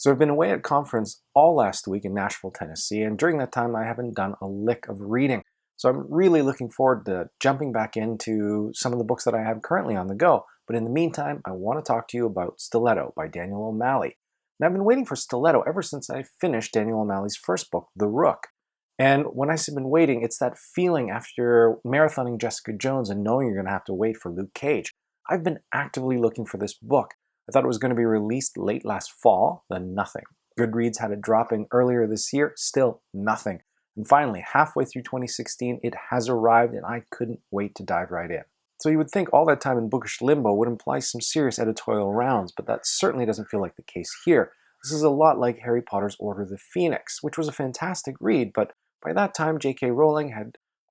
So I've been away at conference all last week in Nashville, Tennessee, and during that time I haven't done a lick of reading. So I'm really looking forward to jumping back into some of the books that I have currently on the go. But in the meantime, I want to talk to you about Stiletto by Daniel O'Malley. And I've been waiting for Stiletto ever since I finished Daniel O'Malley's first book, The Rook. And when I say been waiting, it's that feeling after marathoning Jessica Jones and knowing you're going to have to wait for Luke Cage. I've been actively looking for this book. I thought it was going to be released late last fall, then nothing. Goodreads had it dropping earlier this year, still nothing. And finally, halfway through 2016, it has arrived and I couldn't wait to dive right in. So you would think all that time in bookish limbo would imply some serious editorial rounds, but that certainly doesn't feel like the case here. This is a lot like Harry Potter's Order of the Phoenix, which was a fantastic read, but by that time J.K. Rowling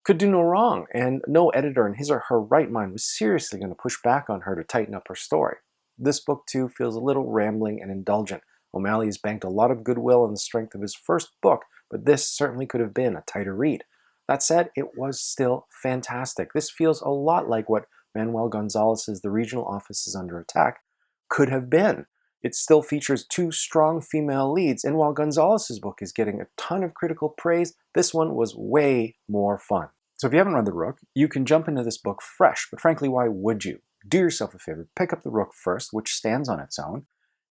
could do no wrong, and no editor in his or her right mind was seriously going to push back on her to tighten up her story. This book, too, feels a little rambling and indulgent. O'Malley has banked a lot of goodwill on the strength of his first book, but this certainly could have been a tighter read. That said, it was still fantastic. This feels a lot like what Manuel Gonzalez's The Regional Office is Under Attack could have been. It still features two strong female leads, and while Gonzalez's book is getting a ton of critical praise, this one was way more fun. So if you haven't read The Rook, you can jump into this book fresh, but frankly, why would you? Do yourself a favor, pick up The Rook first, which stands on its own,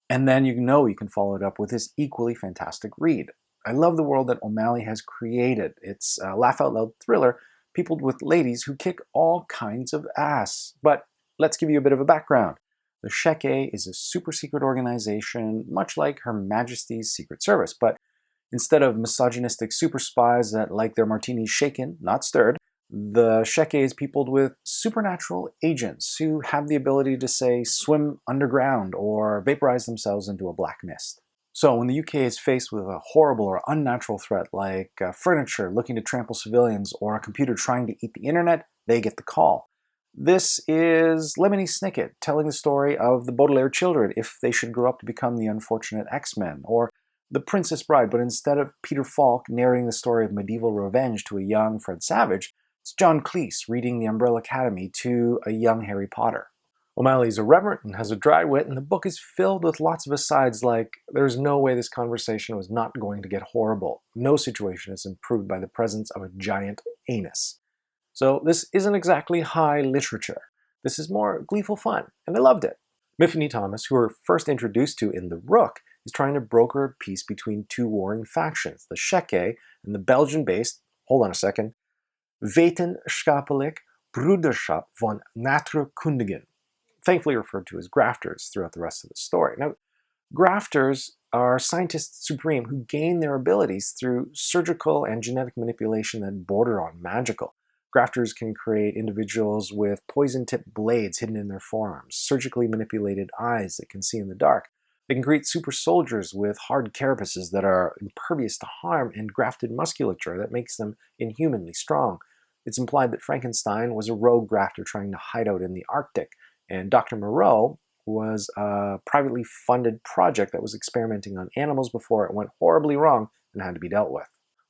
and then you know you can follow it up with this equally fantastic read. I love the world that O'Malley has created. It's a laugh-out-loud thriller peopled with ladies who kick all kinds of ass. But let's give you a bit of a background. The Checquy is a super-secret organization, much like Her Majesty's Secret Service, but instead of misogynistic super spies that like their martinis shaken, not stirred, the Checquy is peopled with supernatural agents who have the ability to, say, swim underground or vaporize themselves into a black mist. So when the UK is faced with a horrible or unnatural threat like furniture looking to trample civilians or a computer trying to eat the internet, they get the call. This is Lemony Snicket telling the story of the Baudelaire children if they should grow up to become the unfortunate X-Men, or The Princess Bride, but instead of Peter Falk narrating the story of medieval revenge to a young Fred Savage, it's John Cleese reading The Umbrella Academy to a young Harry Potter. O'Malley is irreverent and has a dry wit, and the book is filled with lots of asides like, there's no way this conversation was not going to get horrible. No situation is improved by the presence of a giant anus. So this isn't exactly high literature. This is more gleeful fun, and I loved it. Myfawny Thomas, who we're first introduced to in The Rook, is trying to broker a peace between two warring factions, the Checquy and the Belgian-based, hold on a second, Wetenschappeljik Broederschap van Natuurkundigen, thankfully referred to as grafters throughout the rest of the story. Now, grafters are scientists supreme who gain their abilities through surgical and genetic manipulation that border on magical. Grafters can create individuals with poison-tipped blades hidden in their forearms, surgically manipulated eyes that can see in the dark. They can create super soldiers with hard carapaces that are impervious to harm and grafted musculature that makes them inhumanly strong. It's implied that Frankenstein was a rogue grafter trying to hide out in the Arctic, and Dr. Moreau was a privately funded project that was experimenting on animals before it went horribly wrong and had to be dealt with.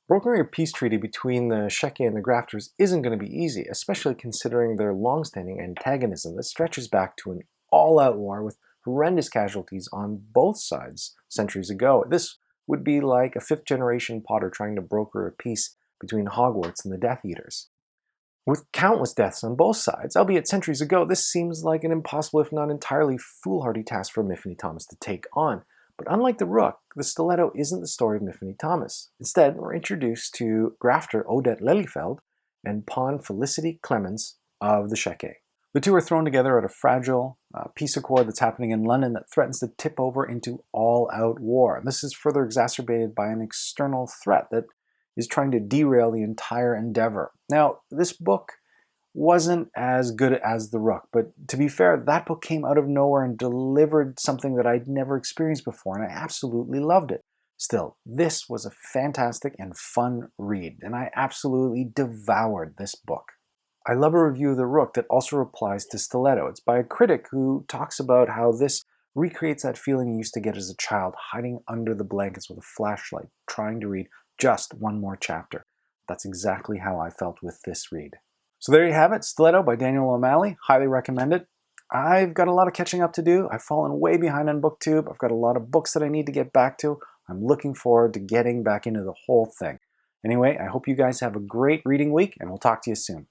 Brokering a peace treaty between the Checquy and the grafters isn't going to be easy, especially considering their long-standing antagonism that stretches back to an all-out war with horrendous casualties on both sides centuries ago. This would be like a fifth-generation Potter trying to broker a peace between Hogwarts and the Death Eaters. With countless deaths on both sides, albeit centuries ago, this seems like an impossible, if not entirely foolhardy task for Myfawny Thomas to take on. But unlike The Rook, the Stiletto isn't the story of Myfawny Thomas. Instead, we're introduced to grafter Odette Lelyfeld and pawn Felicity Clemens of the Checquy. The two are thrown together at a fragile peace accord that's happening in London that threatens to tip over into all-out war. And this is further exacerbated by an external threat that is trying to derail the entire endeavor. Now, this book wasn't as good as The Rook, but to be fair, that book came out of nowhere and delivered something that I'd never experienced before, and I absolutely loved it. Still, this was a fantastic and fun read, and I absolutely devoured this book. I love a review of The Rook that also applies to Stiletto. It's by a critic who talks about how this recreates that feeling you used to get as a child, hiding under the blankets with a flashlight, trying to read just one more chapter. That's exactly how I felt with this read. So there you have it, Stiletto by Daniel O'Malley. Highly recommend it. I've got a lot of catching up to do. I've fallen way behind on BookTube. I've got a lot of books that I need to get back to. I'm looking forward to getting back into the whole thing. Anyway, I hope you guys have a great reading week, and we'll talk to you soon.